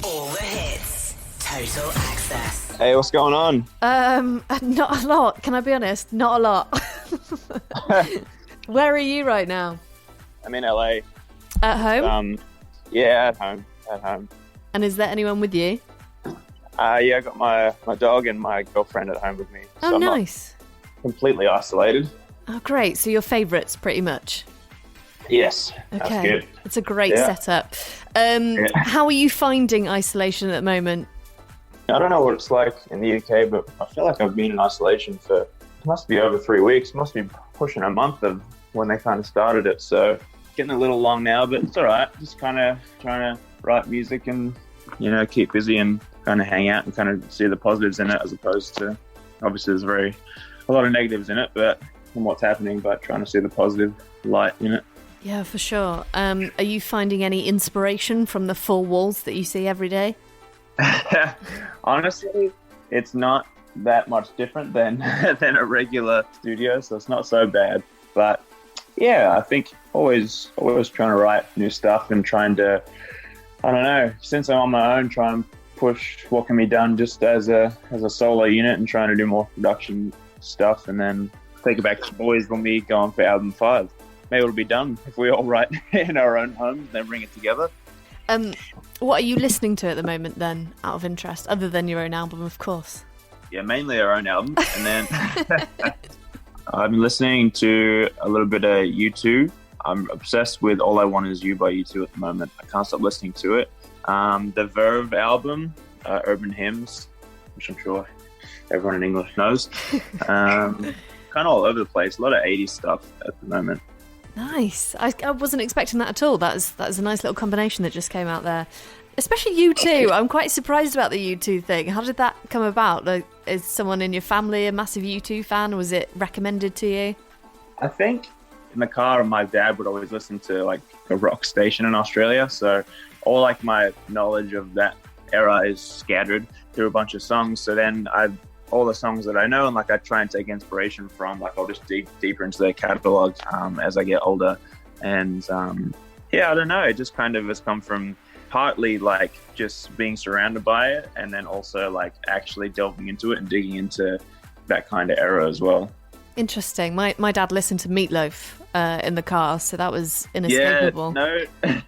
All the hits. Total access. Hey, what's going on? Not a lot. Can I be honest? Not a lot. Where are you right now? I'm in LA. At home? Yeah, at home. And is there anyone with you? Yeah, I got my dog and my girlfriend at home with me. Oh, I'm nice. not completely isolated. Oh, great. So your favourites, pretty much. Yes, Okay. that's good. It's a great setup. How are you finding isolation at the moment? I don't know what it's like in the UK, but I feel like I've been in isolation for, it must be over 3 weeks, must be pushing a month of when they kind of started it. So getting a little long now, but it's all right. Just kind of trying to write music and, keep busy and kind of hang out and kind of see the positives in it, as opposed to, obviously there's a lot of negatives in it, but from what's happening, but trying to see the positive light in it. Yeah, for sure. Are you finding any inspiration from the four walls that you see every day? Honestly, it's not that much different than a regular studio, so it's not so bad. But yeah, I think always trying to write new stuff and trying to, I don't know, since I'm on my own, try and push what can be done just as a solo unit and trying to do more production stuff, and then take it back to the boys when we go on for album 5. Maybe it'll be done if we all write in our own homes, then bring it together. What are you listening to at the moment then, out of interest, other than your own album, of course? Yeah, mainly our own album. And then I've been listening to a little bit of U2. I'm obsessed with All I Want Is You by U2 at the moment. I can't stop listening to it. The Verve album, Urban Hymns, which I'm sure everyone in English knows. Kind of all over the place. A lot of 80s stuff at the moment. Nice. I wasn't expecting that at all. That was a nice little combination that just came out there. Especially U2. I'm quite surprised about the U2 thing. How did that come about? Like, is someone in your family a massive U2 fan? Was it recommended to you? I think in the car, my dad would always listen to like a rock station in Australia. So all like my knowledge of that era is scattered through a bunch of songs. So then all the songs that I know, and like I try and take inspiration from, like I'll just dig deeper into their catalog as I get older. And yeah, I don't know, it just kind of has come from partly like just being surrounded by it, and then also like actually delving into it and digging into that kind of era as well. Interesting. My dad listened to Meatloaf in the car, so that was inescapable. Yeah,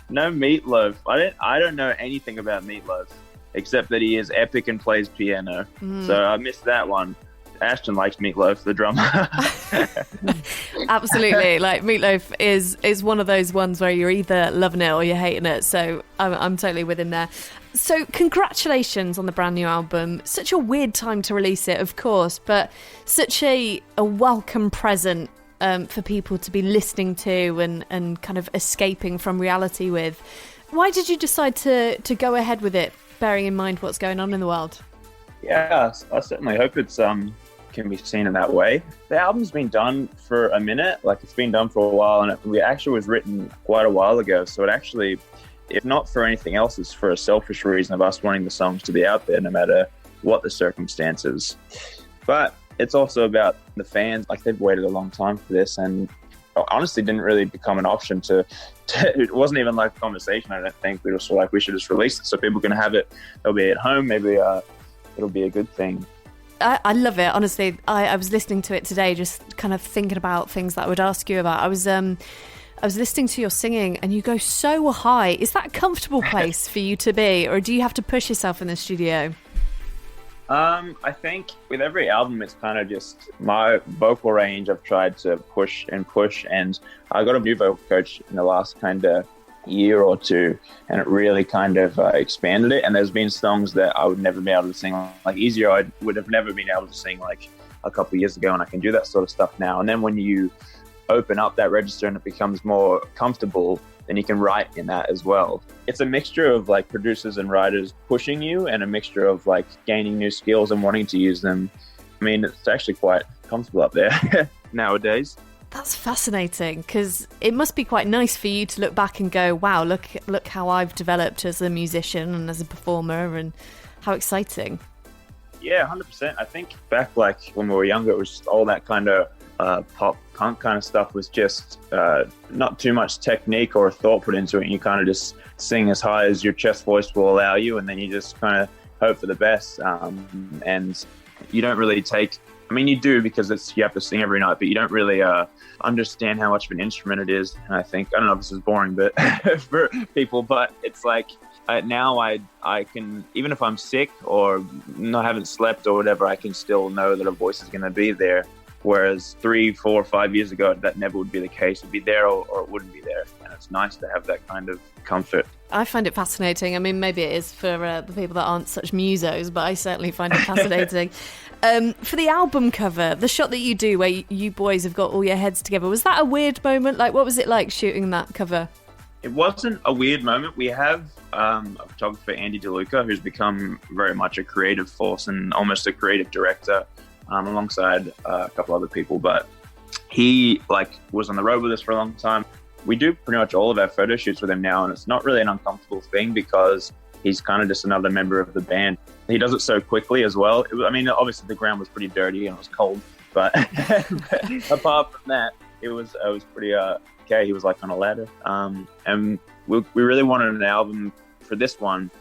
no Meatloaf. I don't know anything about Meatloaf, except that he is epic and plays piano. So I missed that one. Ashton likes Meatloaf, the drummer. Absolutely. Like, Meatloaf is one of those ones where you're either loving it or you're hating it. So I'm totally with him there. So congratulations on the brand new album. Such a weird time to release it, of course, but such a welcome present for people to be listening to and kind of escaping from reality with. Why did you decide to go ahead with it, bearing in mind what's going on in the world? Yeah, I certainly hope it's can be seen in that way. The album's been done for a minute, like it's been done for a while, and it actually was written quite a while ago. So it actually, if not for anything else, it's for a selfish reason of us wanting the songs to be out there no matter what the circumstances. But it's also about the fans. Like, they've waited a long time for this, and honestly didn't really become an option to it wasn't even like a conversation. I don't think. We were sort of like, we should just release it so people can have it. They'll be at home. Maybe it'll be a good thing. I love it, honestly. I was listening to it today, just kind of thinking about things that I would ask you about. I was listening to your singing, and you go so high. Is that a comfortable place for you to be, or do you have to push yourself in the studio? I think with every album, it's kind of just my vocal range. I've tried to push, and I got a new vocal coach in the last kind of year or two, and it really kind of expanded it. And there's been songs that I would never be able to sing, like Easier I would have never been able to sing like a couple of years ago, and I can do that sort of stuff now. And then when you open up that register and it becomes more comfortable, then you can write in that as well. It's a mixture of like producers and writers pushing you, and a mixture of like gaining new skills and wanting to use them. I mean, it's actually quite comfortable up there nowadays. That's fascinating, because it must be quite nice for you to look back and go, wow, look how I've developed as a musician and as a performer, and how exciting. Yeah, 100%. I think back like when we were younger, it was just all that kind of pop punk kind of stuff was just not too much technique or thought put into it. You kind of just sing as high as your chest voice will allow you, and then you just kind of hope for the best. And you don't really take, I mean, you do because you have to sing every night, but you don't really understand how much of an instrument it is. And I think, I don't know if this is boring, but for people, but it's like now I can, even if I'm sick or haven't slept or whatever, I can still know that a voice is going to be there. Whereas 3, 4, 5 years ago, that never would be the case. It'd be there or it wouldn't be there. And it's nice to have that kind of comfort. I find it fascinating. I mean, maybe it is for the people that aren't such musos, but I certainly find it fascinating. For the album cover, the shot that you do where you boys have got all your heads together, was that a weird moment? Like, what was it like shooting that cover? It wasn't a weird moment. We have a photographer, Andy DeLuca, who's become very much a creative force and almost a creative director. Alongside a couple other people, but he was on the road with us for a long time. We do pretty much all of our photo shoots with him now, and it's not really an uncomfortable thing because he's kind of just another member of the band. He does it so quickly as well. Obviously the ground was pretty dirty and it was cold, but apart from that, it was pretty okay. He was like on a ladder, and we really wanted an album for this one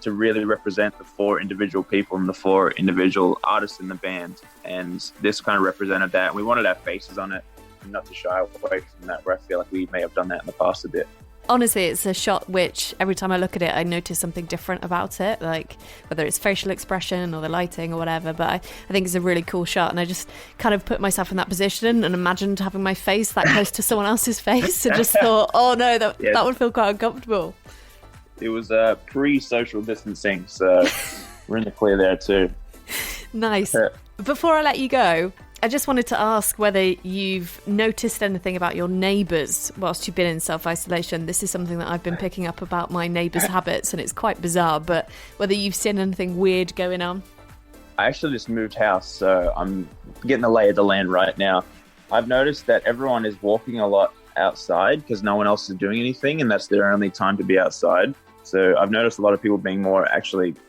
to really represent the 4 individual people and the 4 individual artists in the band. And this kind of represented that. And we wanted our faces on it, and not to shy away from that, where I feel like we may have done that in the past a bit. Honestly, it's a shot which every time I look at it, I notice something different about it, like whether it's facial expression or the lighting or whatever. But I think it's a really cool shot. And I just kind of put myself in that position and imagined having my face that close to someone else's face and just thought, oh no, that would feel quite uncomfortable. It was pre-social distancing, so we're in the clear there too. Nice. Before I let you go, I just wanted to ask whether you've noticed anything about your neighbours whilst you've been in self-isolation. This is something that I've been picking up about my neighbours' habits, and it's quite bizarre, but whether you've seen anything weird going on. I actually just moved house, so I'm getting the lay of the land right now. I've noticed that everyone is walking a lot outside because no one else is doing anything, and that's their only time to be outside. So I've noticed a lot of people being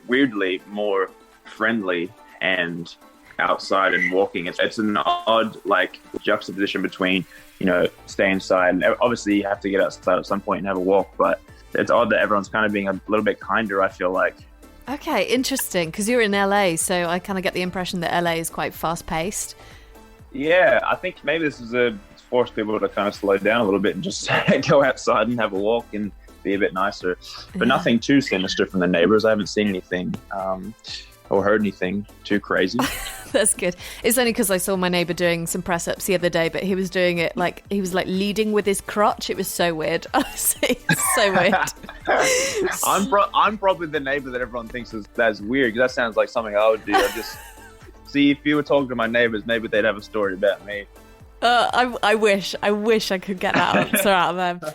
weirdly more friendly and outside and walking. It's an odd juxtaposition between, stay inside. And obviously you have to get outside at some point and have a walk, but it's odd that everyone's kind of being a little bit kinder, I feel like. Okay, interesting, because you're in LA, so I kind of get the impression that LA is quite fast-paced. Yeah, I think maybe this is force people to kind of slow down a little bit and just go outside and have a walk and be a bit nicer. But nothing too sinister from the neighbors. I haven't seen anything or heard anything too crazy. That's good. It's only because I saw my neighbour doing some press-ups the other day, but he was doing it he was leading with his crotch. It was so weird. Honestly, so weird. I'm probably the neighbour that everyone thinks that's weird, because that sounds like something I would do. I just see, if you were talking to my neighbours, maybe they'd have a story about me. I wish I could get that answer out of them.